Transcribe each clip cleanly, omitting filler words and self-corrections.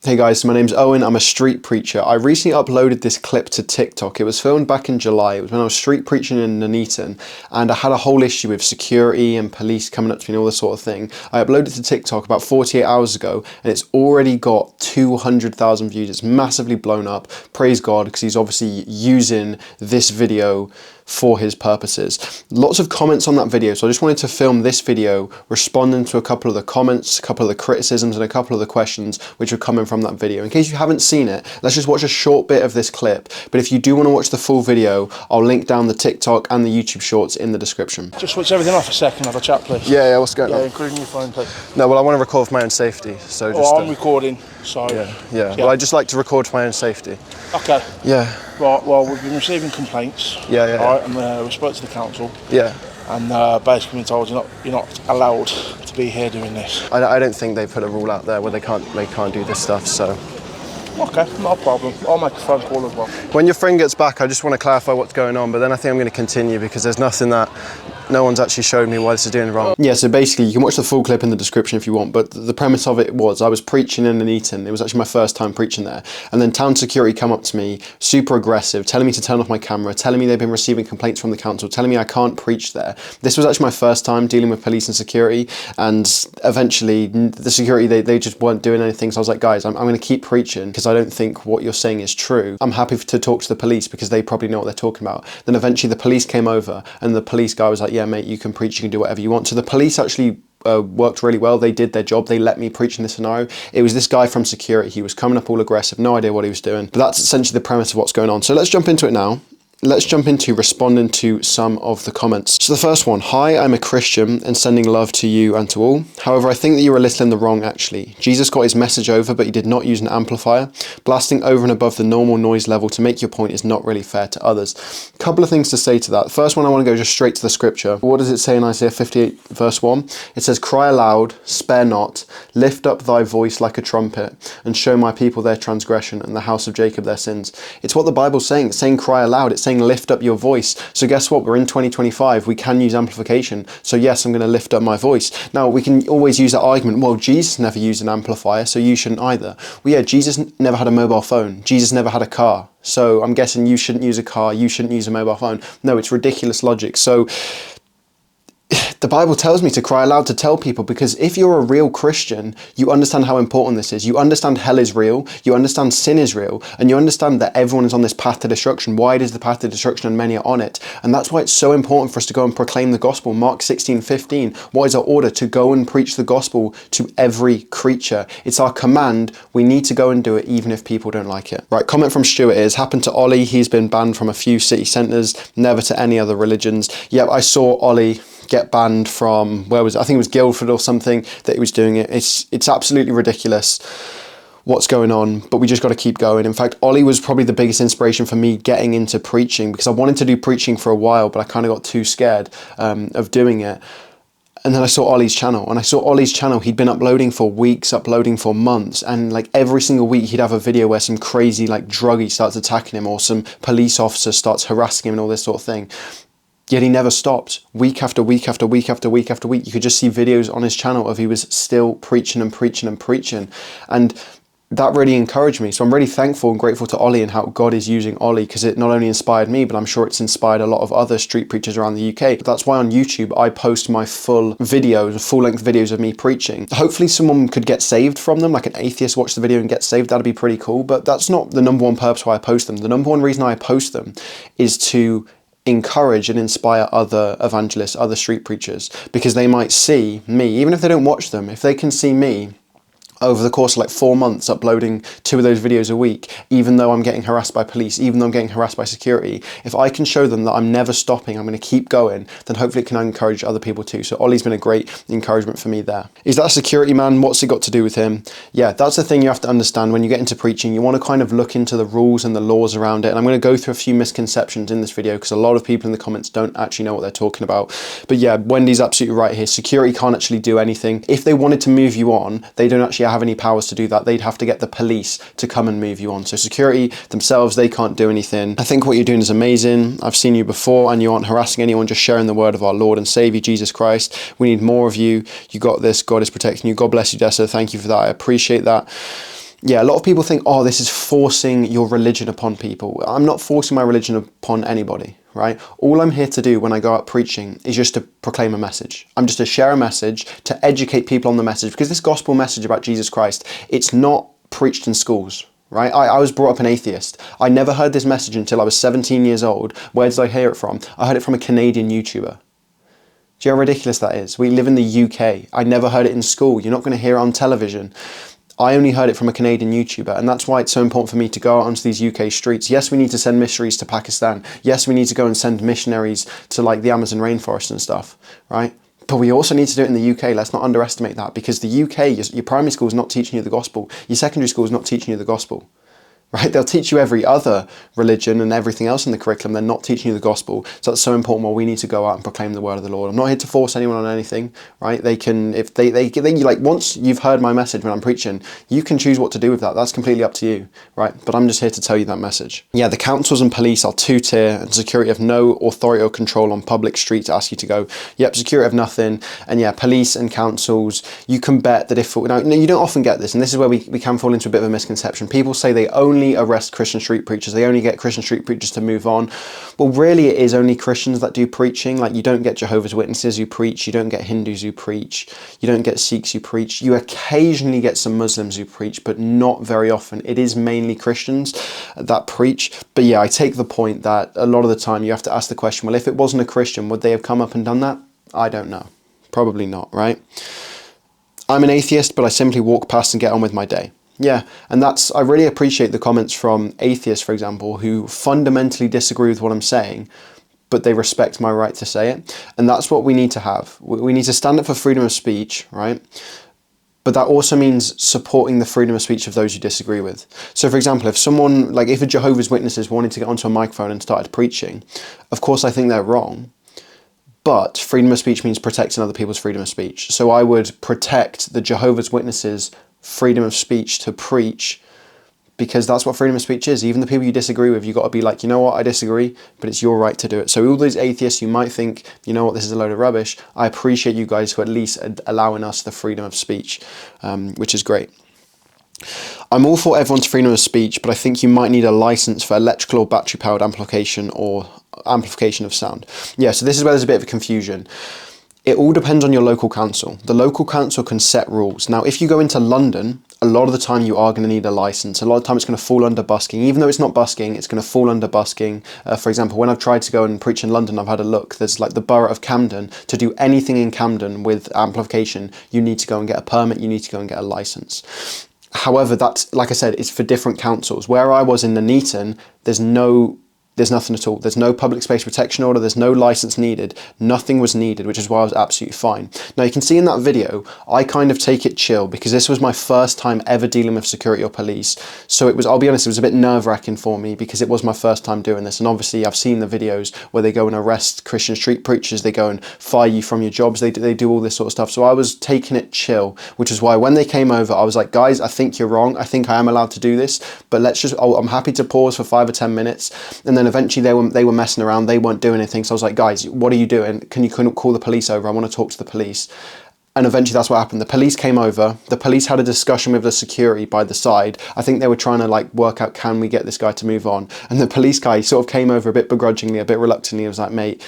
Hey guys, so my name's Owen, I'm a street preacher. I recently uploaded this clip to TikTok. It was filmed back in July. It was when I was street preaching in Nuneaton, and I had a whole issue with security and police coming up to me and all this sort of thing. I uploaded it to TikTok about 48 hours ago, and it's already got 200,000 views. It's massively blown up. Praise God, because he's obviously using this video for his purposes. Lots of comments on that video, so I just wanted to film this video responding to a couple of the comments, a couple of the criticisms, and a couple of the questions which are coming from that video. In case you haven't seen it, let's just watch a short bit of this clip, but if you do want to watch the full video, I'll link down the TikTok and the YouTube shorts in the description. Just switch everything off a second, have a chat please. Yeah, what's going on? Yeah, including your phone please. No, well I want to record for my own safety, so just... I'm recording, so... Yeah, well I just like to record for my own safety. Okay. Yeah. Right, well we've been receiving complaints. Right, and we spoke to the council. Yeah. And basically been told you're not allowed to be here doing this. I don't think they put a rule out there where they can't do this stuff, so... Okay, not a problem. I'll make a phone call as well. When your friend gets back, I just want to clarify what's going on, but then I think I'm going to continue because there's nothing that no one's actually showed me why this is doing wrong. Yeah, so basically you can watch the full clip in the description if you want, but the premise of it was I was preaching in Nuneaton. It was actually my first time preaching there. And then town security come up to me, super aggressive, telling me to turn off my camera, telling me they've been receiving complaints from the council, telling me I can't preach there. This was actually my first time dealing with police and security, and eventually the security, they just weren't doing anything. So I was like, guys, I'm going to keep preaching because I don't think what you're saying is true. I'm happy to talk to the police because they probably know what they're talking about. Then eventually the police came over and the police guy was like, yeah mate, you can preach, you can do whatever you want. So the police actually worked really well. They did their job. They let me preach in this scenario. It was this guy from security. He was coming up all aggressive, no idea what he was doing. But that's essentially the premise of what's going on. So let's jump into it now. Let's jump into responding to some of the comments. So the first one, hi, I'm a Christian and sending love to you and to all. However, I think that you're a little in the wrong actually. Jesus got his message over, but he did not use an amplifier. Blasting over and above the normal noise level to make your point is not really fair to others. Couple of things to say to that. First one, I want to go just straight to the scripture. What does it say in Isaiah 58 verse 1? It says, cry aloud, spare not, lift up thy voice like a trumpet, and show my people their transgression and the house of Jacob their sins. It's what the Bible's saying. It's saying cry aloud. It's saying lift up your voice. So guess what? We're in 2025. We can use amplification. So yes, I'm going to lift up my voice. Now we can always use that argument. Well, Jesus never used an amplifier, so you shouldn't either. Well, yeah, Jesus never had a mobile phone. Jesus never had a car. So I'm guessing you shouldn't use a car. You shouldn't use a mobile phone. No, it's ridiculous logic. So the Bible tells me to cry aloud to tell people, because if you're a real Christian, you understand how important this is. You understand hell is real, you understand sin is real, and you understand that everyone is on this path to destruction. Wide is the path to destruction and many are on it. And that's why it's so important for us to go and proclaim the gospel. Mark 16:15, what is our order? To go and preach the gospel to every creature. It's our command. We need to go and do it even if people don't like it. Right, comment from Stuart is, happened to Ollie, he's been banned from a few city centres, never to any other religions. Yep, I saw Ollie get banned from, where was it? I think it was Guildford or something that he was doing it. It's absolutely ridiculous what's going on, but we just got to keep going. In fact, Ollie was probably the biggest inspiration for me getting into preaching, because I wanted to do preaching for a while, but I kind of got too scared of doing it. And then I saw Ollie's channel, and I saw Ollie's channel. He'd been uploading for weeks, uploading for months, and like every single week he'd have a video where some crazy like druggie starts attacking him or some police officer starts harassing him and all this sort of thing. Yet he never stopped. Week after week after week after week after week. You could just see videos on his channel of he was still preaching and preaching and preaching. And that really encouraged me. So I'm really thankful and grateful to Ollie and how God is using Ollie, because it not only inspired me, but I'm sure it's inspired a lot of other street preachers around the UK. But that's why on YouTube, I post my full videos, full-length videos of me preaching. Hopefully someone could get saved from them, like an atheist watch the video and get saved. That'd be pretty cool. But that's not the number one purpose why I post them. The number one reason I post them is to encourage and inspire other evangelists, other street preachers, because they might see me, even if they don't watch them, if they can see me over the course of like 4 months uploading 2 of those videos a week, even though I'm getting harassed by police, even though I'm getting harassed by security, if I can show them that I'm never stopping, I'm going to keep going, then hopefully it can encourage other people too. So Ollie's been a great encouragement for me there. Is that a security man? What's it got to do with him? Yeah, that's the thing you have to understand when you get into preaching. You want to kind of look into the rules and the laws around it. And I'm going to go through a few misconceptions in this video because a lot of people in the comments don't actually know what they're talking about. But yeah, Wendy's absolutely right here. Security can't actually do anything. If they wanted to move you on, they don't actually have any powers to do that. They'd have to get the police to come and move you on. So security themselves, they can't do anything. I think what you're doing is amazing. I've seen you before and you aren't harassing anyone, just sharing the word of our Lord and Savior Jesus Christ. We need more of you. You got this. God is protecting you. God bless you, Dessa. Thank you for that. I appreciate that. Yeah, a lot of people think, oh, this is forcing your religion upon people. I'm not forcing my religion upon anybody, right? All I'm here to do when I go out preaching is just to proclaim a message. I'm just to share a message, to educate people on the message, because this gospel message about Jesus Christ, it's not preached in schools. Right? I was brought up an atheist. I never heard this message until I was 17 years old. Where did I hear it from? I heard it from a Canadian YouTuber. Do you know how ridiculous that is? We live in the UK. I never heard it in school. You're not going to hear it on television. I only heard it from a Canadian YouTuber, and that's why it's so important for me to go out onto these UK streets. Yes, we need to send missionaries to Pakistan. Yes, we need to go and send missionaries to like the Amazon rainforest and stuff, right? But we also need to do it in the UK. Let's not underestimate that, because the UK, your primary school is not teaching you the gospel. Your secondary school is not teaching you the gospel. Right? They'll teach you every other religion and everything else in the curriculum. They're not teaching you the gospel. So that's so important. Well, we need to go out and proclaim the word of the Lord. I'm not here to force anyone on anything, right? They can, if they like, once you've heard my message when I'm preaching, you can choose what to do with that. That's completely up to you, right? But I'm just here to tell you that message. Yeah, the councils and police are two-tier, and security have no authority or control on public streets to ask you to go. Yep, security have nothing. And yeah, police and councils, you can bet that if, now you don't often get this, and this is where we can fall into a bit of a misconception. People say they only arrest Christian street preachers, they only get Christian street preachers to move on. Well, really it is only Christians that do preaching. Like, you don't get Jehovah's Witnesses who preach, you don't get Hindus who preach, you don't get Sikhs who preach. You occasionally get some Muslims who preach, but not very often. It is mainly Christians that preach. But yeah, I take the point that a lot of the time you have to ask the question, well, if it wasn't a Christian, would they have come up and done that? I don't know. Probably not, right? I'm an atheist, but I simply walk past and get on with my day. Yeah, and I really appreciate the comments from atheists, for example, who fundamentally disagree with what I'm saying, but they respect my right to say it. And that's what we need to have. We need to stand up for freedom of speech, right? But that also means supporting the freedom of speech of those you disagree with. So for example, if someone, like if a Jehovah's Witnesses wanted to get onto a microphone and started preaching, of course I think they're wrong. But freedom of speech means protecting other people's freedom of speech. So I would protect the Jehovah's Witnesses' freedom of speech to preach, because that's what freedom of speech is. Even the people you disagree with, you've got to be like, you know what, I disagree, but it's your right to do it. So all those atheists who might think, you know what, this is a load of rubbish, I appreciate you guys for at least allowing us the freedom of speech, which is great. I'm all for everyone's freedom of speech, but I think you might need a license for electrical or battery powered amplification or amplification of sound. Yeah, so this is where there's a bit of a confusion. It all depends on your local council. The local council can set rules. Now, if you go into London, a lot of the time you are going to need a license. A lot of the time it's going to fall under busking. Even though it's not busking, it's going to fall under busking. For example, when I've tried to go and preach in London, I've had a look. There's like the borough of Camden. To do anything in Camden with amplification, you need to go and get a permit. You need to go and get a license. However, that's, like I said, it's for different councils. Where I was in Nuneaton, there's nothing at all. There's no public space protection order. There's no license needed. Nothing was needed, which is why I was absolutely fine. Now you can see in that video, I kind of take it chill because this was my first time ever dealing with security or police. So it was, I'll be honest, it was a bit nerve-wracking for me because it was my first time doing this. And obviously I've seen the videos where they go and arrest Christian street preachers. They go and fire you from your jobs. They do all this sort of stuff. So I was taking it chill, which is why when they came over, I was like, guys, I think you're wrong. I think I am allowed to do this, but I'm happy to pause for 5 or 10 minutes. And then eventually they were messing around, they weren't doing anything. So I was like, guys, what are you doing? Can you call the police over? I want to talk to the police. And eventually that's what happened. The police came over, the police had a discussion with the security by the side. I think they were trying to like work out, can we get this guy to move on? And the police guy sort of came over a bit begrudgingly, a bit reluctantly. He was like, mate,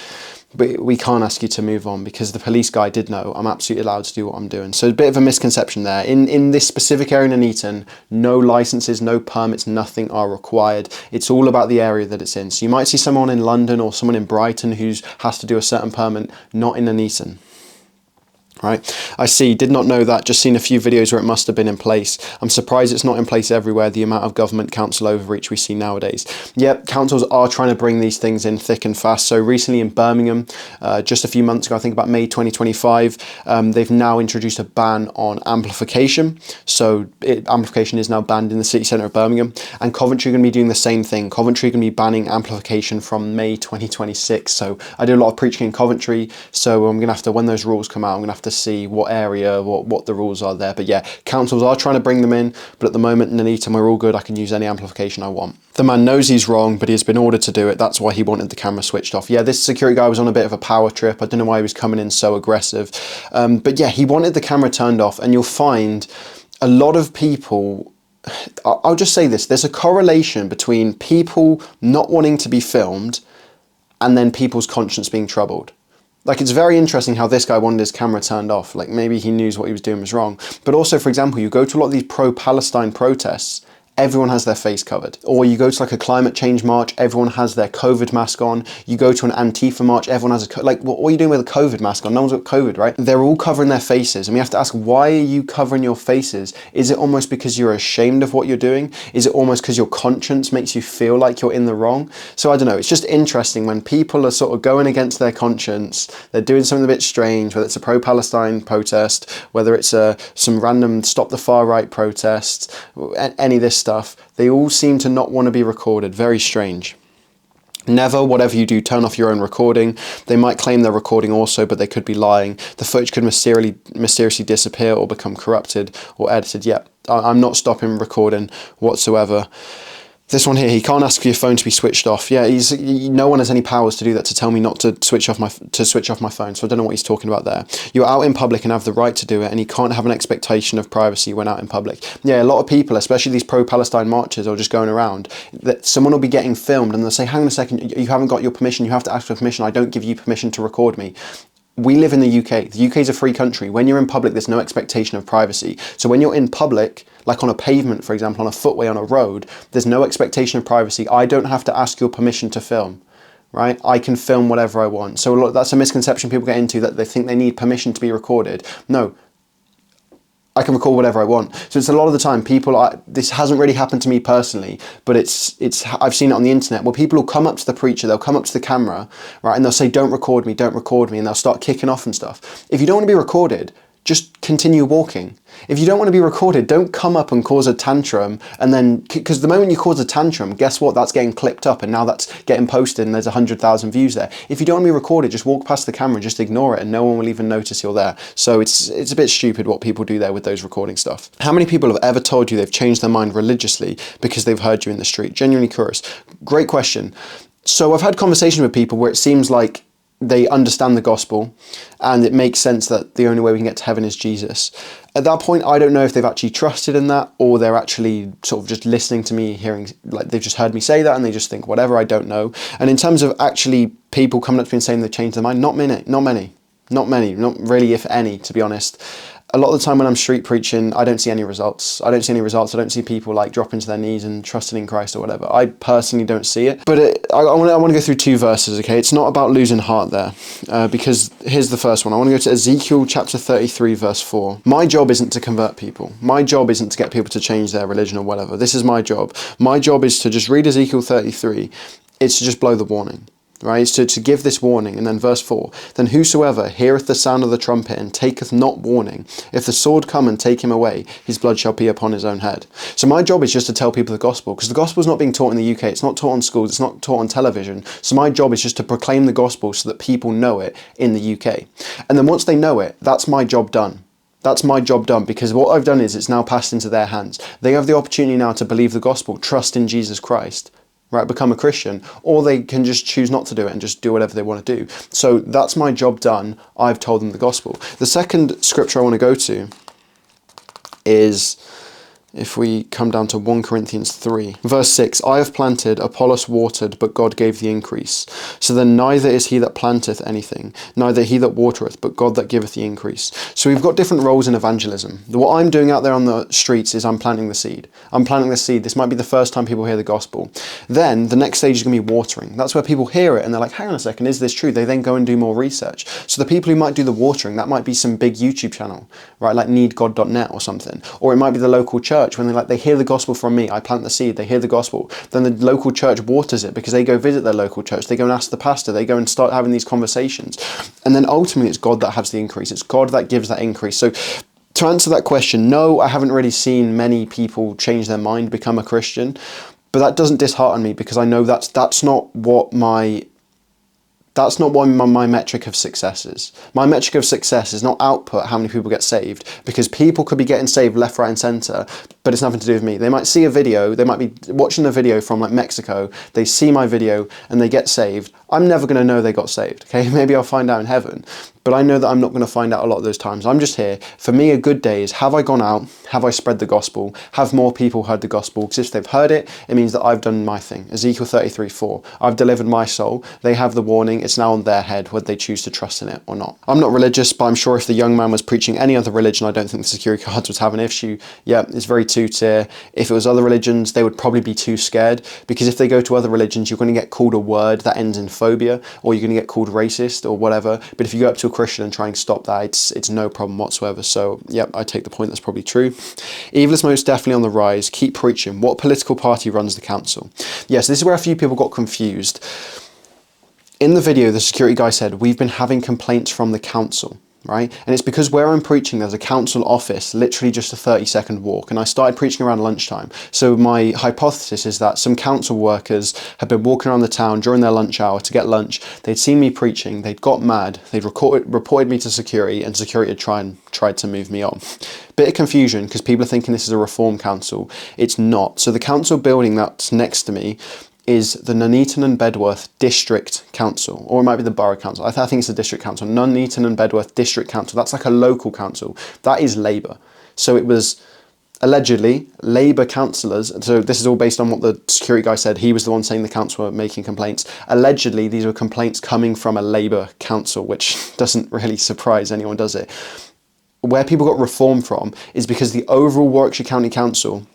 but we can't ask you to move on, because the police guy did know I'm absolutely allowed to do what I'm doing. So a bit of a misconception there. In this specific area in Nuneaton, no licenses, no permits, nothing are required. It's all about the area that it's in. So you might see someone in London or someone in Brighton who has to do a certain permit, not in Nuneaton. Right, I see, did not know that, just seen a few videos where it must have been in place. I'm surprised it's not in place everywhere, the amount of government council overreach we see nowadays. Yep, councils are trying to bring these things in thick and fast. So recently in Birmingham, just a few months ago, I think about May 2025, they've now introduced a ban on amplification. So amplification is now banned in the city centre of Birmingham, and Coventry are going to be doing the same thing. Coventry are going to be banning amplification from May 2026. So I do a lot of preaching in Coventry, so I'm going to have to, when those rules come out, I'm going to have to see what area, what the rules are there. But yeah, councils are trying to bring them in, but at the moment in Nuneaton we're all good. I can use any amplification I want. The man knows he's wrong, but he has been ordered to do it. That's why he wanted the camera switched off. Yeah, this security guy was on a bit of a power trip. I don't know why he was coming in so aggressive, but yeah, he wanted the camera turned off. And you'll find a lot of people I'll just say this, there's a correlation between people not wanting to be filmed and then people's conscience being troubled. Like, it's very interesting how this guy wanted his camera turned off. Like, maybe he knew what he was doing was wrong. But also, for example, you go to a lot of these pro-Palestine protests, everyone has their face covered. Or you go to like a climate change march, everyone has their COVID mask on. You go to an Antifa march, everyone has what are you doing with a COVID mask on? No one's got COVID, right? They're all covering their faces, and we have to ask, why are you covering your faces? Is it almost because you're ashamed of what you're doing? Is it almost because your conscience makes you feel like you're in the wrong? So I don't know, it's just interesting when people are sort of going against their conscience, they're doing something a bit strange, whether it's a pro-Palestine protest, whether it's some random stop the far right protest, any of this stuff, they all seem to not want to be recorded. Very strange. Never, whatever you do, turn off your own recording. They might claim they're recording also, but they could be lying. The footage could mysteriously disappear or become corrupted or edited. Yeah, I'm not stopping recording whatsoever. This one here, he can't ask for your phone to be switched off. Yeah, no one has any powers to do that, to tell me not to switch off my phone. So I don't know what he's talking about there. You're out in public and have the right to do it, and you can't have an expectation of privacy when out in public. Yeah, a lot of people, especially these pro-Palestine marches or just going around, that someone will be getting filmed and they'll say, hang on a second, you haven't got your permission, you have to ask for permission, I don't give you permission to record me. We live in the UK. The UK is a free country. When you're in public, there's no expectation of privacy. So when you're in public, like on a pavement, for example, on a footway, on a road, there's no expectation of privacy. I don't have to ask your permission to film, right? I can film whatever I want. So that's a misconception people get into, that they think they need permission to be recorded. No, I can record whatever I want. So it's a lot of the time this hasn't really happened to me personally, but I've seen it on the internet where people will come up to the preacher, they'll come up to the camera, right, and they'll say, don't record me, and they'll start kicking off and stuff. If you don't want to be recorded, just continue walking. If you don't want to be recorded, don't come up and cause a tantrum, and then, because the moment you cause a tantrum, guess what? That's getting clipped up, and now that's getting posted, and there's 100,000 views there. If you don't want to be recorded, just walk past the camera, just ignore it, and no one will even notice you're there. So it's a bit stupid what people do there with those recording stuff. How many people have ever told you they've changed their mind religiously because they've heard you in the street? Genuinely curious. Great question. So I've had conversations with people where it seems like they understand the gospel and it makes sense that the only way we can get to heaven is Jesus. At that point, I don't know if they've actually trusted in that, or they're actually sort of just listening to me, hearing, like they've just heard me say that and they just think whatever, I don't know. And in terms of actually people coming up to me and saying they've changed their mind, not many, not really, if any, to be honest. A lot of the time when I'm street preaching, I don't see any results. I don't see people like dropping to their knees and trusting in Christ or whatever. I personally don't see it. But I want to go through two verses, okay? It's not about losing heart there, because here's the first one. I want to go to Ezekiel chapter 33, verse 4. My job isn't to convert people. My job isn't to get people to change their religion or whatever. This is my job. My job is to just read Ezekiel 33. It's to just blow the warning. Right, so to give this warning. And then verse 4, then whosoever heareth the sound of the trumpet and taketh not warning, if the sword come and take him away, his blood shall be upon his own head. So my job is just to tell people the gospel, because the gospel is not being taught in the UK, it's not taught on schools, it's not taught on television. So my job is just to proclaim the gospel so that people know it in the UK. And then once they know it, that's my job done. That's my job done, because what I've done is it's now passed into their hands. They have the opportunity now to believe the gospel, trust in Jesus Christ, right, become a Christian, or they can just choose not to do it and just do whatever they want to do. So that's my job done. I've told them the gospel. The second scripture I want to go to is, if we come down to 1 Corinthians 3, verse 6, I have planted, Apollos watered, but God gave the increase. So then neither is he that planteth anything, neither he that watereth, but God that giveth the increase. So we've got different roles in evangelism. What I'm doing out there on the streets is I'm planting the seed. I'm planting the seed. This might be the first time people hear the gospel. Then the next stage is going to be watering. That's where people hear it and they're like, hang on a second, is this true? They then go and do more research. So the people who might do the watering, that might be some big YouTube channel, right, like needgod.net or something. Or it might be the local church, when they hear the gospel from me, I plant the seed, they hear the gospel, then the local church waters it because they go visit their local church, they go and ask the pastor, they go and start having these conversations. And then ultimately it's God that has the increase, it's God that gives that increase. So to answer that question, no, I haven't really seen many people change their mind, become a Christian, but that doesn't dishearten me, because I know that's not what my metric of success is. My metric of success is not output, how many people get saved, because people could be getting saved left, right and centre, but it's nothing to do with me. They might see a video, they might be watching a video from like Mexico, they see my video and they get saved. I'm never going to know they got saved, okay? Maybe I'll find out in heaven, but I know that I'm not going to find out a lot of those times. I'm just here. For me, a good day is, have I gone out? Have I spread the gospel? Have more people heard the gospel? Because if they've heard it, it means that I've done my thing. Ezekiel 33:4. I've delivered my soul. They have the warning. It's now on their head whether they choose to trust in it or not. I'm not religious, but I'm sure if the young man was preaching any other religion, I don't think the security guards would have an issue. Yeah, it's very two-tier. If it was other religions, they would probably be too scared, because if they go to other religions, you're going to get called a word that ends in phobia, or you're going to get called racist or whatever. But if you go up to a Christian and try and stop that, it's no problem whatsoever. So yeah, I take the point, that's probably true. Evil is most definitely on the rise. Keep preaching. What political party runs the council? Yes, this is where a few people got confused. In the video, the security guy said, we've been having complaints from the council, right? And it's because where I'm preaching, there's a council office, literally just a 30-second walk. And I started preaching around lunchtime. So my hypothesis is that some council workers had been walking around the town during their lunch hour to get lunch. They'd seen me preaching. They'd got mad. They'd reported me to security, and security had tried to move me on. Bit of confusion because people are thinking this is a reform council. It's not. So the council building that's next to me is the Nuneaton and Bedworth District Council, or it might be the Borough Council. I think it's the District Council. Nuneaton and Bedworth District Council. That's like a local council. That is Labour. So it was allegedly Labour councillors. So this is all based on what the security guy said. He was the one saying the council were making complaints. Allegedly, these were complaints coming from a Labour council, which doesn't really surprise anyone, does it? Where people got reform from is because the overall Warwickshire County Council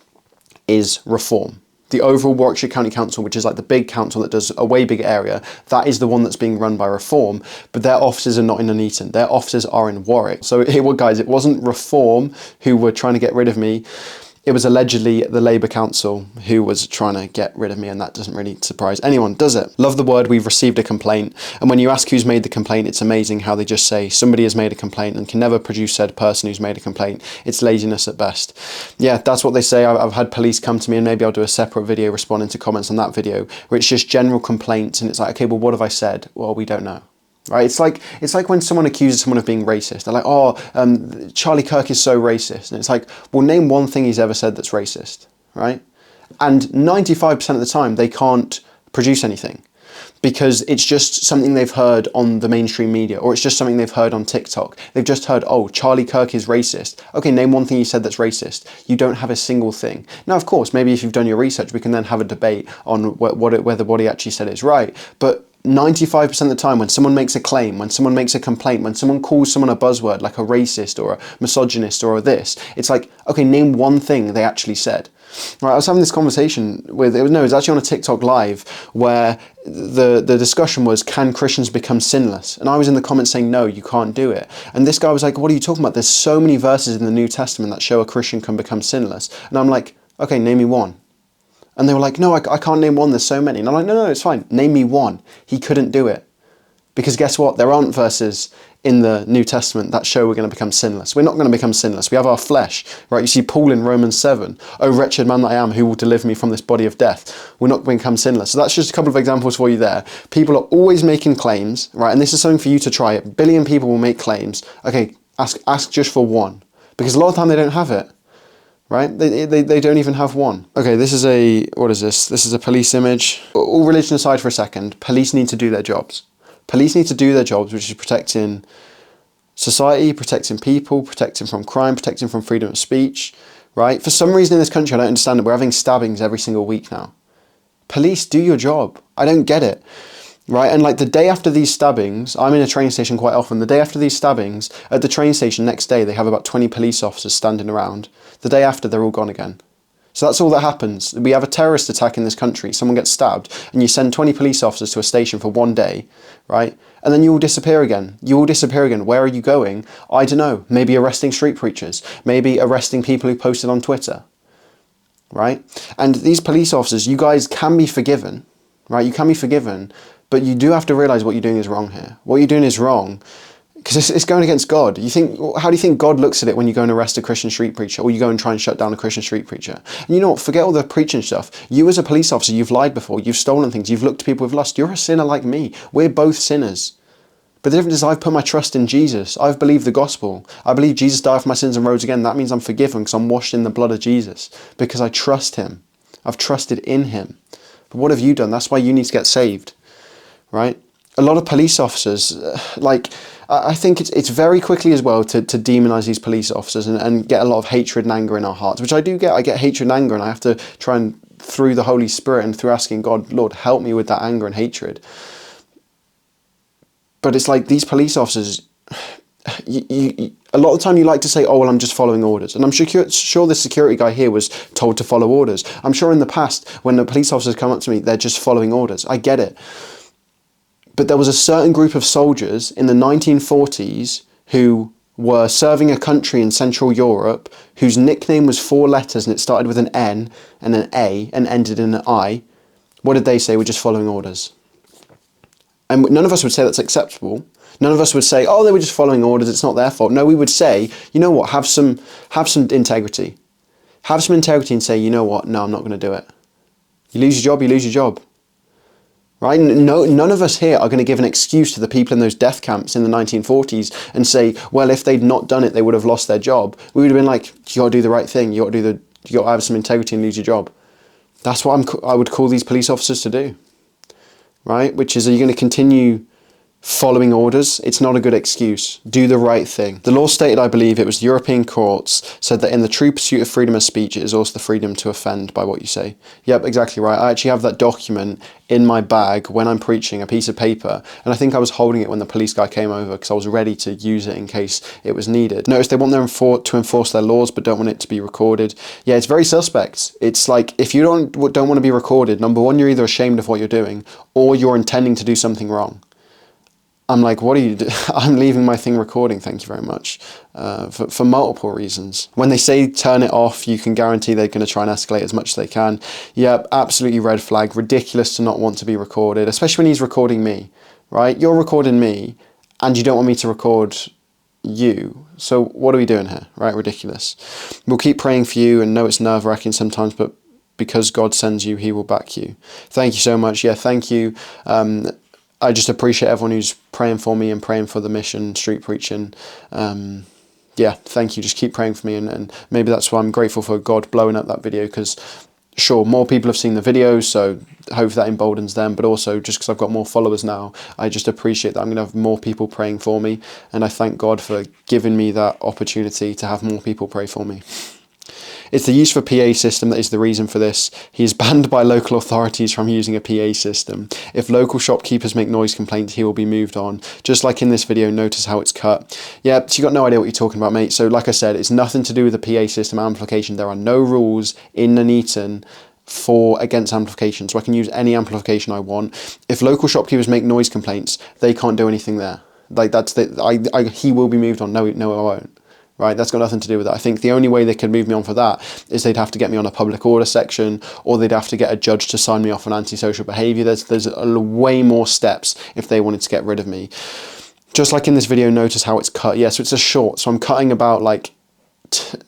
is reform. The overall Warwickshire County Council, which is like the big council that does a way bigger area, that is the one that's being run by Reform, but their offices are not in Nuneaton. Their offices are in Warwick. So guys, it wasn't Reform who were trying to get rid of me. It was allegedly the Labour Council who was trying to get rid of me, and that doesn't really surprise anyone, does it? Love the word, we've received a complaint. And when you ask who's made the complaint, it's amazing how they just say somebody has made a complaint and can never produce said person who's made a complaint. It's laziness at best. Yeah, that's what they say. I've had police come to me, and maybe I'll do a separate video responding to comments on that video, where it's just general complaints, and it's like, okay, well, what have I said? Well, we don't know. Right? It's like when someone accuses someone of being racist. They're like, oh, Charlie Kirk is so racist. And it's like, well, name one thing he's ever said that's racist, right? And 95% of the time, they can't produce anything, because it's just something they've heard on the mainstream media, or it's just something they've heard on TikTok. They've just heard, oh, Charlie Kirk is racist. Okay, name one thing he said that's racist. You don't have a single thing. Now, of course, maybe if you've done your research, we can then have a debate on whether what he actually said is right. But 95% of the time, when someone makes a claim, when someone makes a complaint, when someone calls someone a buzzword like a racist or a misogynist or this, it's like, okay, name one thing they actually said. Right, I was having this conversation with, it was actually on a TikTok live, where the discussion was, can Christians become sinless? And I was in the comments saying, no, you can't do it. And this guy was like, what are you talking about? There's so many verses in the New Testament that show a Christian can become sinless. And I'm like, okay, name me one. And they were like, no, I can't name one, there's so many. And I'm like, no, it's fine, name me one. He couldn't do it. Because guess what? There aren't verses in the New Testament that show we're going to become sinless. We're not going to become sinless. We have our flesh, right? You see Paul in Romans 7, oh wretched man that I am, who will deliver me from this body of death? We're not going to become sinless. So that's just a couple of examples for you there. People are always making claims, right? And this is something for you to try. A billion people will make claims. Okay, ask just for one. Because a lot of the time they don't have it. Right? They don't even have one. Okay, this is what is this? This is a police image. All religion aside for a second, police need to do their jobs. Police need to do their jobs, which is protecting society, protecting people, protecting from crime, protecting from freedom of speech, right? For some reason in this country, I don't understand it, we're having stabbings every single week now. Police, do your job. I don't get it. Right, and like the day after these stabbings, I'm in a train station quite often, the day after these stabbings, at the train station next day, they have about 20 police officers standing around. The day after, they're all gone again. So that's all that happens. We have a terrorist attack in this country, someone gets stabbed, and you send 20 police officers to a station for one day, right? And then you all disappear again. You all disappear again. Where are you going? I don't know. Maybe arresting street preachers. Maybe arresting people who posted on Twitter, right? And these police officers, you guys can be forgiven, right? You can be forgiven. But you do have to realise what you're doing is wrong here. What you're doing is wrong, because it's going against God. How do you think God looks at it when you go and arrest a Christian street preacher, or you go and try and shut down a Christian street preacher? And you know what? Forget all the preaching stuff. You as a police officer, you've lied before, you've stolen things, you've looked at people with lust. You're a sinner like me. We're both sinners. But the difference is I've put my trust in Jesus. I've believed the gospel. I believe Jesus died for my sins and rose again. That means I'm forgiven because I'm washed in the blood of Jesus, because I trust him. I've trusted in him. But what have you done? That's why you need to get saved. Right? a lot of police officers, I think it's very quickly as well to demonise these police officers and get a lot of hatred and anger in our hearts, which I do get. I get hatred and anger, and I have to try and, through the Holy Spirit and through asking God, Lord, help me with that anger and hatred. But it's like these police officers, a lot of the time you like to say, oh, well, I'm just following orders. And I'm sure the security guy here was told to follow orders. I'm sure in the past, when the police officers come up to me, they're just following orders. I get it. But there was a certain group of soldiers in the 1940s who were serving a country in Central Europe whose nickname was 4 letters and it started with an N and an A and ended in an I. What did they say? We're just following orders. And none of us would say that's acceptable. None of us would say, oh, they were just following orders, it's not their fault. No, we would say, you know what, have some integrity. Have some integrity and say, you know what, no, I'm not going to do it. You lose your job, you lose your job. Right? No, none of us here are going to give an excuse to the people in those death camps in the 1940s and say, well, if they'd not done it, they would have lost their job. We would have been like, you got to do the right thing. You got to have some integrity and lose your job. That's what I would call these police officers to do. Right? Which is, are you going to continue following orders? It's not a good excuse. Do the right thing. The law stated, I believe it was European courts, said that in the true pursuit of freedom of speech, it is also the freedom to offend by what you say. Yep, exactly right. I actually have that document in my bag when I'm preaching, a piece of paper, and I think I was holding it when the police guy came over because I was ready to use it in case it was needed. Notice they want to enforce their laws but don't want it to be recorded. Yeah, it's very suspect. It's like, if you don't want to be recorded, number one, you're either ashamed of what you're doing or you're intending to do something wrong. I'm like, what are you doing? I'm leaving my thing recording, thank you very much, for multiple reasons. When they say turn it off, you can guarantee they're going to try and escalate as much as they can. Yeah, absolutely red flag, ridiculous to not want to be recorded, especially when he's recording me, right? You're recording me and you don't want me to record you. So what are we doing here, right? Ridiculous. We'll keep praying for you and know it's nerve-wracking sometimes, but because God sends you, he will back you. Thank you so much. Yeah, thank you. I just appreciate everyone who's praying for me and praying for the mission, street preaching. Yeah, thank you. Just keep praying for me. And maybe that's why I'm grateful for God blowing up that video, because sure, more people have seen the video, so hopefully that emboldens them. But also, just because I've got more followers now, I just appreciate that I'm going to have more people praying for me. And I thank God for giving me that opportunity to have more people pray for me. It's the use of a PA system that is the reason for this. He is banned by local authorities from using a PA system. If local shopkeepers make noise complaints, he will be moved on. Just like in this video, notice how it's cut. Yeah, so you got no idea what you're talking about, mate. So like I said, it's nothing to do with the PA system amplification. There are no rules in Nuneaton against amplification, so I can use any amplification I want. If local shopkeepers make noise complaints, they can't do anything there. Like he will be moved on. No, I won't. Right, that's got nothing to do with that. I think the only way they could move me on for that is they'd have to get me on a public order section, or they'd have to get a judge to sign me off on antisocial behaviour. There's way more steps if they wanted to get rid of me. Just like in this video, notice how it's cut. Yeah, so it's a short. So I'm cutting about like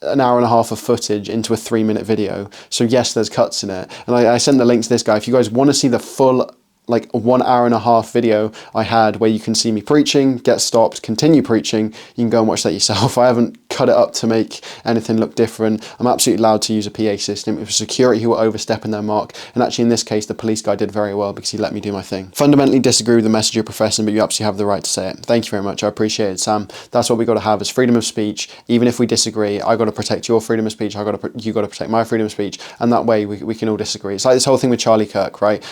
an hour and a half of footage into a 3-minute video. So yes, there's cuts in it. And I sent the link to this guy. If you guys want to see the full like 1 hour and a half video I had where you can see me preaching, get stopped, continue preaching, you can go and watch that yourself. I haven't cut it up to make anything look different. I'm absolutely allowed to use a PA system. It was security who were overstepping their mark, and actually in this case the police guy did very well because he let me do my thing. Fundamentally disagree with the message you're professing, but you absolutely have the right to say it. Thank you very much, I appreciate it, Sam. That's what we got to have, is freedom of speech. Even if we disagree, I got to protect your freedom of speech, you got to protect my freedom of speech, and that way we can all disagree. It's like this whole thing with Charlie Kirk, right?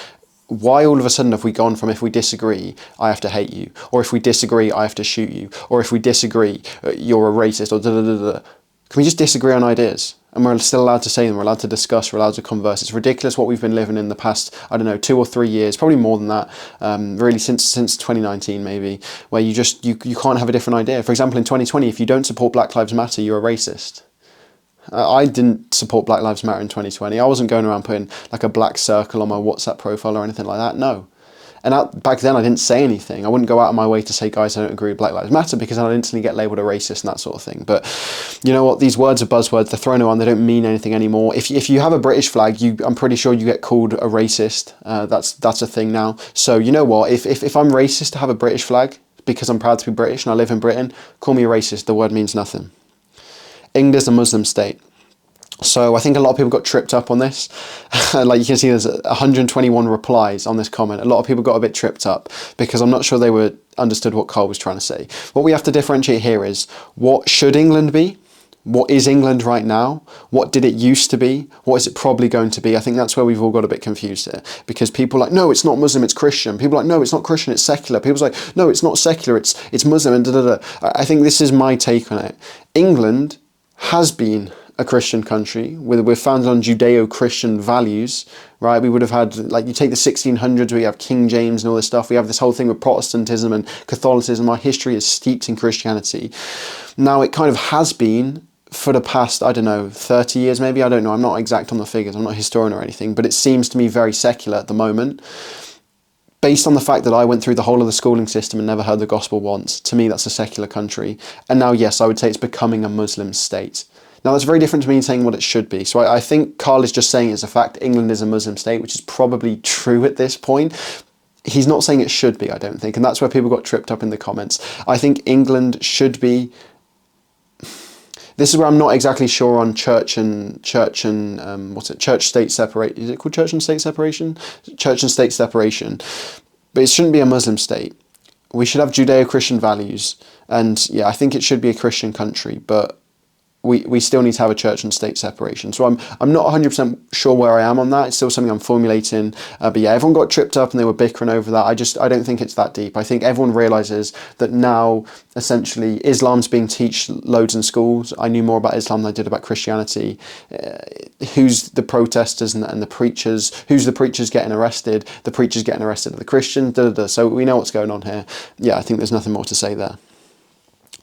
Why all of a sudden have we gone from, if we disagree, I have to hate you, or if we disagree, I have to shoot you, or if we disagree, you're a racist, or da-da-da-da. Can we just disagree on ideas? And we're still allowed to say them, we're allowed to discuss, we're allowed to converse. It's ridiculous what we've been living in the past, I don't know, 2 or 3 years, probably more than that, really since 2019 maybe, where you can't have a different idea. For example, in 2020, if you don't support Black Lives Matter, you're a racist. I didn't support Black Lives Matter in 2020. I wasn't going around putting like a black circle on my WhatsApp profile or anything like that, no. And back then I didn't say anything. I wouldn't go out of my way to say, guys, I don't agree with Black Lives Matter, because I'd instantly get labelled a racist and that sort of thing. But you know what? These words are buzzwords. They're thrown around. They don't mean anything anymore. If you have a British flag, I'm pretty sure you get called a racist. That's a thing now. So you know what? If I'm racist to have a British flag because I'm proud to be British and I live in Britain, call me a racist. The word means nothing. England is a Muslim state. So I think a lot of people got tripped up on this. Like you can see there's 121 replies on this comment. A lot of people got a bit tripped up because I'm not sure they were understood what Carl was trying to say. What we have to differentiate here is, what should England be? What is England right now? What did it used to be? What is it probably going to be? I think that's where we've all got a bit confused here, because people are like, no, it's not Muslim, it's Christian. People are like, no, it's not Christian, it's secular. People's like, no, it's not secular, it's Muslim, and da-da-da. I think this is my take on it. England has been a Christian country. We're founded on Judeo-Christian values, right? We would have had, like, you take the 1600s, we have King James and all this stuff. We have this whole thing with Protestantism and Catholicism. Our history is steeped in Christianity. Now, it kind of has been for the past, I don't know, 30 years maybe, I don't know. I'm not exact on the figures. I'm not a historian or anything, but it seems to me very secular at the moment. Based on the fact that I went through the whole of the schooling system and never heard the gospel once, to me that's a secular country. And now, yes, I would say it's becoming a Muslim state. Now, that's very different to me saying what it should be. So I think Carl is just saying it's a fact. England is a Muslim state, which is probably true at this point. He's not saying it should be, I don't think. And that's where people got tripped up in the comments. I think England should be... This is where I'm not exactly sure on church and church-state separation. Is it called church and state separation? Church and state separation. But it shouldn't be a Muslim state. We should have Judeo-Christian values. And yeah, I think it should be a Christian country, but we still need to have a church and state separation. So I'm not 100% sure where I am on that. It's still something I'm formulating. But yeah, everyone got tripped up and they were bickering over that. I don't think it's that deep. I think everyone realises that now, essentially, Islam's being taught loads in schools. I knew more about Islam than I did about Christianity. Who's the protesters and the preachers? Who's the preachers getting arrested? The preachers getting arrested are the Christians. So we know what's going on here. Yeah, I think there's nothing more to say there.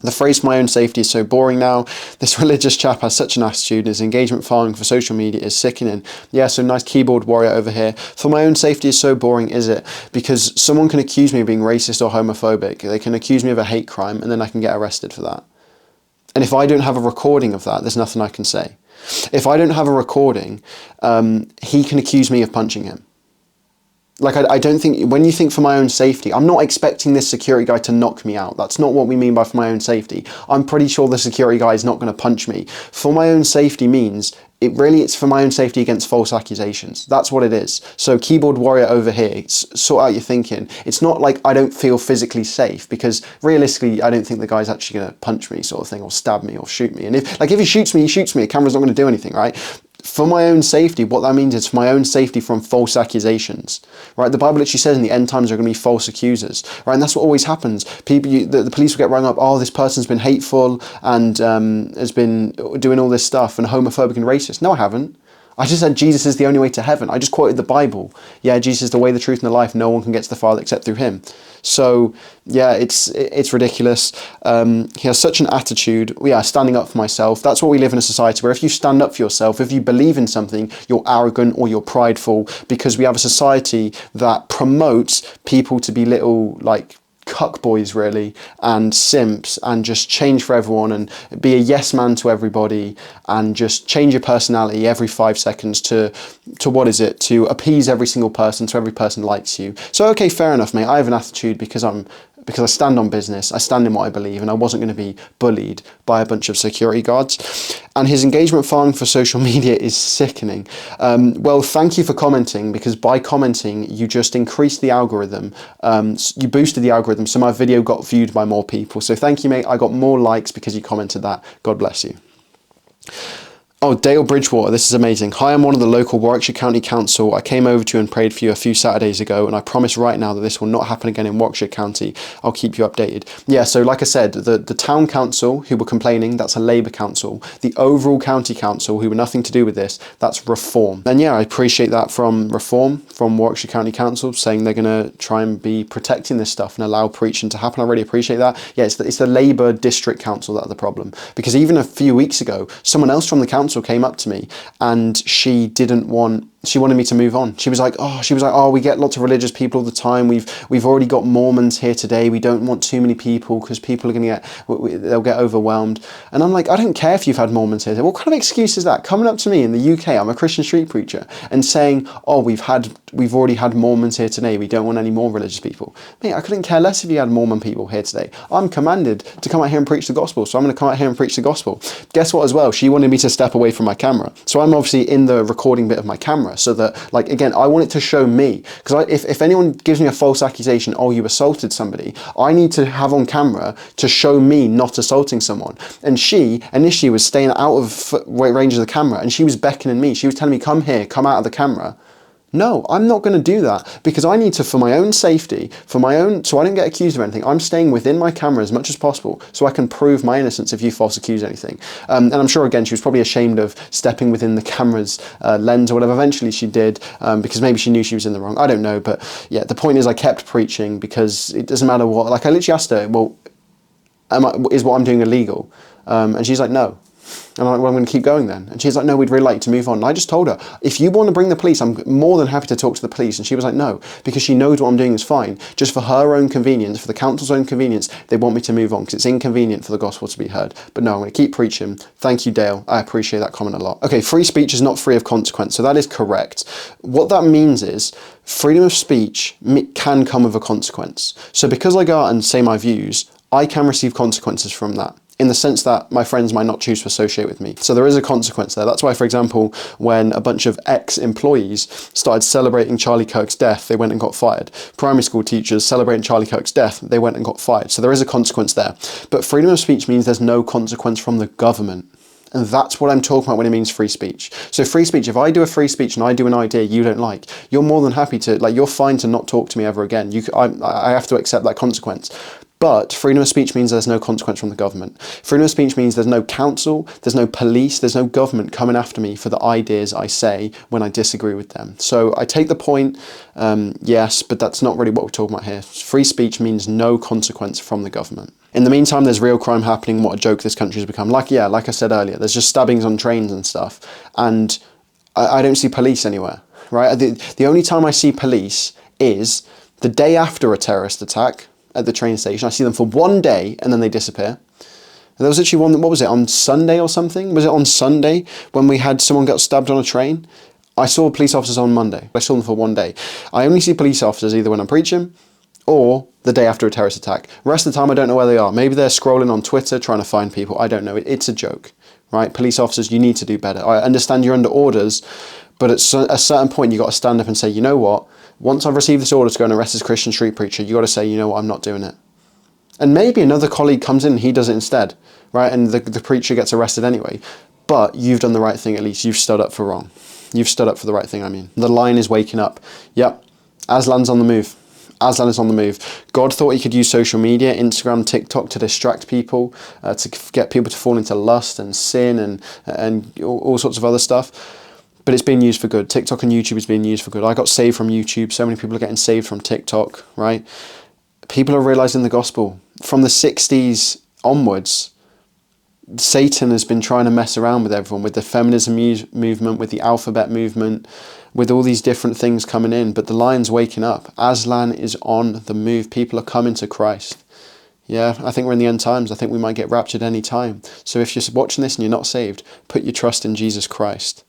The phrase "for my own safety" is so boring now. This religious chap has such an attitude. His engagement farming for social media is sickening. Yeah, so nice keyboard warrior over here. For my own safety is so boring, is it? Because someone can accuse me of being racist or homophobic. They can accuse me of a hate crime and then I can get arrested for that. And if I don't have a recording of that, there's nothing I can say. If I don't have a recording, he can accuse me of punching him. Like, I don't think, when you think for my own safety, I'm not expecting this security guy to knock me out. That's not what we mean by for my own safety. I'm pretty sure the security guy is not going to punch me. For my own safety means, it's for my own safety against false accusations. That's what it is. So keyboard warrior over here, sort out your thinking. It's not like I don't feel physically safe, because realistically, I don't think the guy's actually going to punch me, sort of thing, or stab me or shoot me. And if he shoots me, the camera's not going to do anything, right? For my own safety, what that means is for my own safety from false accusations, right? The Bible literally says in the end times there are going to be false accusers, right? And that's what always happens. The police will get rung up, oh, this person's been hateful and has been doing all this stuff and homophobic and racist. No, I haven't. I just said Jesus is the only way to heaven. I just quoted the Bible. Yeah, Jesus is the way, the truth, and the life. No one can get to the Father except through him. So, yeah, it's ridiculous. He has such an attitude. Yeah, standing up for myself. That's what we live in a society where if you stand up for yourself, if you believe in something, you're arrogant or you're prideful, because we have a society that promotes people to be little, like, cuckboys really, and simps, and just change for everyone and be a yes man to everybody and just change your personality every 5 seconds to appease every single person so every person likes you. So okay, fair enough, mate, I have an attitude because I stand on business, I stand in what I believe, and I wasn't going to be bullied by a bunch of security guards. And his engagement farming for social media is sickening. Well, thank you for commenting, because by commenting, you just increased the algorithm. You boosted the algorithm, so my video got viewed by more people. So thank you, mate. I got more likes because you commented that. God bless you. Oh, Dale Bridgewater, this is amazing. Hi, I'm one of the local Warwickshire County Council. I came over to you and prayed for you a few Saturdays ago, and I promise right now that this will not happen again in Warwickshire County. I'll keep you updated. Yeah, so like I said, the town council who were complaining, that's a Labour council. The overall county council, who were nothing to do with this, that's Reform. And yeah, I appreciate that from Reform, from Warwickshire County Council, saying they're going to try and be protecting this stuff and allow preaching to happen. I really appreciate that. Yeah, it's the Labour district council that are the problem. Because even a few weeks ago, someone else from the council came up to me and she she wanted me to move on. She was like, oh, we get lots of religious people all the time. We've already got Mormons here today. We don't want too many people because people are going to they'll get overwhelmed. And I'm like, I don't care if you've had Mormons here. What kind of excuse is that? Coming up to me in the UK, I'm a Christian street preacher, and saying, oh, we've already had Mormons here today. We don't want any more religious people. Mate, I couldn't care less if you had Mormon people here today. I'm commanded to come out here and preach the gospel, so I'm going to come out here and preach the gospel. Guess what as well? She wanted me to step away from my camera. So I'm obviously in the recording bit of my camera, so that, like, again, I want it to show me. Because if anyone gives me a false accusation, oh, you assaulted somebody, I need to have on camera to show me not assaulting someone. And she initially was staying out of range of the camera, and she was beckoning me. She was telling me, come here, come out of the camera. No, I'm not going to do that, because I need to, for my own safety, so I don't get accused of anything, I'm staying within my camera as much as possible so I can prove my innocence if you false accuse anything. And I'm sure, again, she was probably ashamed of stepping within the camera's lens or whatever. Eventually she did, because maybe she knew she was in the wrong. I don't know, but yeah, the point is I kept preaching, because it doesn't matter what, like, I literally asked her, well, is what I'm doing illegal? And she's like, no. And I'm like, well, I'm going to keep going then. And she's like, no, we'd really like you to move on. And I just told her, if you want to bring the police, I'm more than happy to talk to the police. And she was like, no, because she knows what I'm doing is fine. Just for her own convenience, for the council's own convenience, they want me to move on because it's inconvenient for the gospel to be heard. But no, I'm going to keep preaching. Thank you, Dale. I appreciate that comment a lot. Okay, free speech is not free of consequence. So that is correct. What that means is freedom of speech can come with a consequence. So because I go out and say my views, I can receive consequences from that, in the sense that my friends might not choose to associate with me. So there is a consequence there. That's why, for example, when a bunch of ex-employees started celebrating Charlie Kirk's death, they went and got fired. Primary school teachers celebrating Charlie Kirk's death, they went and got fired. So there is a consequence there. But freedom of speech means there's no consequence from the government. And that's what I'm talking about when it means free speech. So free speech, if I do a free speech and I do an idea you don't like, you're more than happy to, like, you're fine to not talk to me ever again. I have to accept that consequence. But freedom of speech means there's no consequence from the government. Freedom of speech means there's no council, there's no police, there's no government coming after me for the ideas I say when I disagree with them. So I take the point, yes, but that's not really what we're talking about here. Free speech means no consequence from the government. In the meantime, there's real crime happening. What a joke this country has become. Like I said earlier, there's just stabbings on trains and stuff. And I don't see police anywhere, right? The only time I see police is the day after a terrorist attack at the train station. I see them for one day and then they disappear. There was actually one, what was it, on Sunday or something? Was it on Sunday when we had someone got stabbed on a train? I saw police officers on Monday. I saw them for one day. I only see police officers either when I'm preaching or the day after a terrorist attack. The rest of the time I don't know where they are. Maybe they're scrolling on Twitter trying to find people. I don't know. It's a joke, right? Police officers, you need to do better. I understand you're under orders, but at a certain point you got to stand up and say, you know what? Once I've received this order to go and arrest this Christian street preacher, you got to say, you know what, I'm not doing it. And maybe another colleague comes in and he does it instead, right? And the preacher gets arrested anyway. But you've done the right thing at least. You've stood up for wrong. You've stood up for the right thing, I mean. The line is waking up. Yep, Aslan's on the move. Aslan is on the move. God thought he could use social media, Instagram, TikTok, to distract people, to get people to fall into lust and sin and all sorts of other stuff. But it's being used for good. TikTok and YouTube is being used for good. I got saved from YouTube. So many people are getting saved from TikTok, right? People are realizing the gospel. From the 60s onwards, Satan has been trying to mess around with everyone, with the feminism movement, with the alphabet movement, with all these different things coming in. But the lion's waking up. Aslan is on the move. People are coming to Christ. Yeah, I think we're in the end times. I think we might get raptured any time. So if you're watching this and you're not saved, put your trust in Jesus Christ.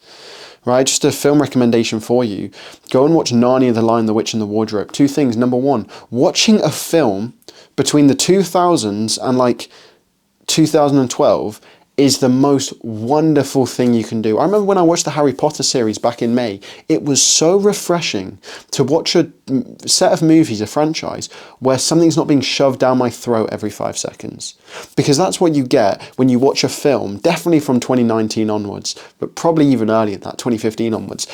Right, just a film recommendation for you. Go and watch Narnia, the Lion, the Witch and the Wardrobe. Two things. Number one, watching a film between the 2000s and like 2012 is the most wonderful thing you can do. I remember when I watched the Harry Potter series back in May, it was so refreshing to watch a set of movies, a franchise, where something's not being shoved down my throat every 5 seconds. Because that's what you get when you watch a film, definitely from 2019 onwards, but probably even earlier than that, 2015 onwards.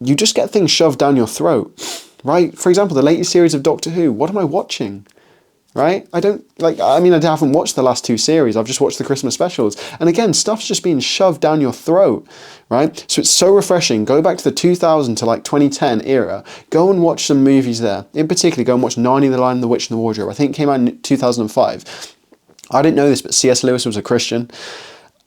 You just get things shoved down your throat, right? For example, the latest series of Doctor Who, what am I watching? Right? I haven't watched the last 2 series. I've just watched the Christmas specials. And again, stuff's just being shoved down your throat, right? So it's so refreshing. Go back to the 2000 to like 2010 era. Go and watch some movies there. In particular, go and watch Narnia, the Lion, the Witch and the Wardrobe. I think it came out in 2005. I didn't know this, but C.S. Lewis was a Christian.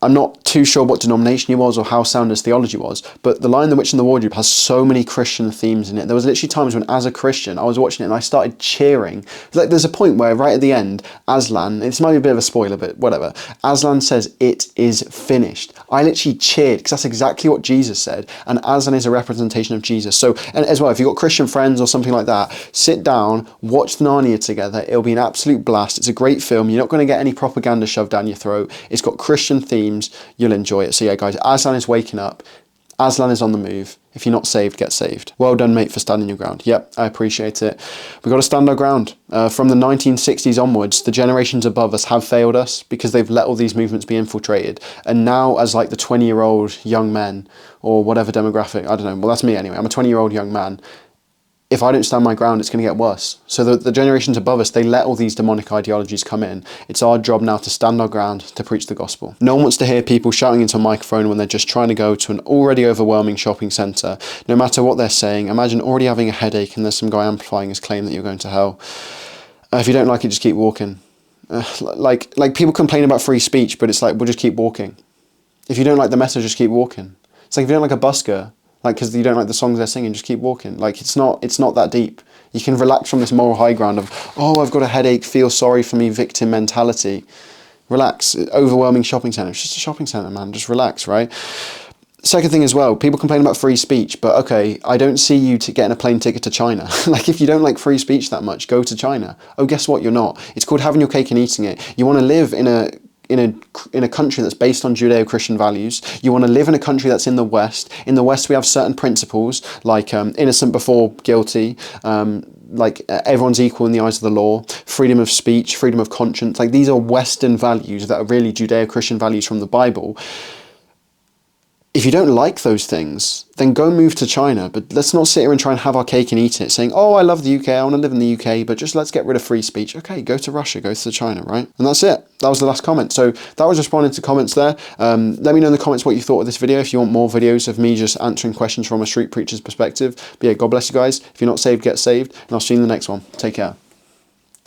I'm not too sure what denomination he was or how sound his theology was, but The Lion, the Witch and the Wardrobe has so many Christian themes in it. There was literally times when, as a Christian, I was watching it and I started cheering. Like, there's a point where right at the end, Aslan, this might be a bit of a spoiler, but whatever, Aslan says, "It is finished." I literally cheered because that's exactly what Jesus said, and Aslan is a representation of Jesus. So, and as well, if you've got Christian friends or something like that, sit down, watch Narnia together. It'll be an absolute blast. It's a great film. You're not going to get any propaganda shoved down your throat. It's got Christian themes. You'll enjoy it. So yeah, guys, Aslan is waking up. Aslan is on the move. If you're not saved, get saved. Well done, mate, for standing your ground. Yep, I appreciate it. We've got to stand our ground. From the 1960s onwards, the generations above us have failed us because they've let all these movements be infiltrated. And now, as like the 20-year-old young men, or whatever demographic, I don't know, well, that's me anyway. I'm a 20-year-old young man. If I don't stand my ground, it's going to get worse. So the generations above us, they let all these demonic ideologies come in. It's our job now to stand our ground, to preach the gospel. No one wants to hear people shouting into a microphone when they're just trying to go to an already overwhelming shopping centre. No matter what they're saying, imagine already having a headache and there's some guy amplifying his claim that you're going to hell. If you don't like it, just keep walking. Like people complain about free speech, but it's like, we'll just keep walking. If you don't like the message, just keep walking. It's like if you don't like a busker, like, because you don't like the songs they're singing, just keep walking. Like, it's not that deep. You can relax from this moral high ground of, oh, I've got a headache, feel sorry for me, victim mentality. Relax. Overwhelming shopping centre. It's just a shopping centre, man. Just relax, right? Second thing as well, people complain about free speech, but okay, I don't see you getting a plane ticket to China. Like, if you don't like free speech that much, go to China. Oh, guess what? You're not. It's called having your cake and eating it. You want to live in a country that's based on Judeo-Christian values. You want to live in a country that's in the West. In the West, we have certain principles like innocent before guilty, like everyone's equal in the eyes of the law, freedom of speech, freedom of conscience. Like, these are Western values that are really Judeo-Christian values from the Bible. If you don't like those things, then go move to China. But let's not sit here and try and have our cake and eat it, saying, oh, I love the UK, I want to live in the UK, but just let's get rid of free speech. Okay, go to Russia, go to China, right? And that's it. That was the last comment. So that was responding to comments there. Let me know in the comments what you thought of this video, if you want more videos of me just answering questions from a street preacher's perspective. But yeah, God bless you guys. If you're not saved, get saved. And I'll see you in the next one. Take care.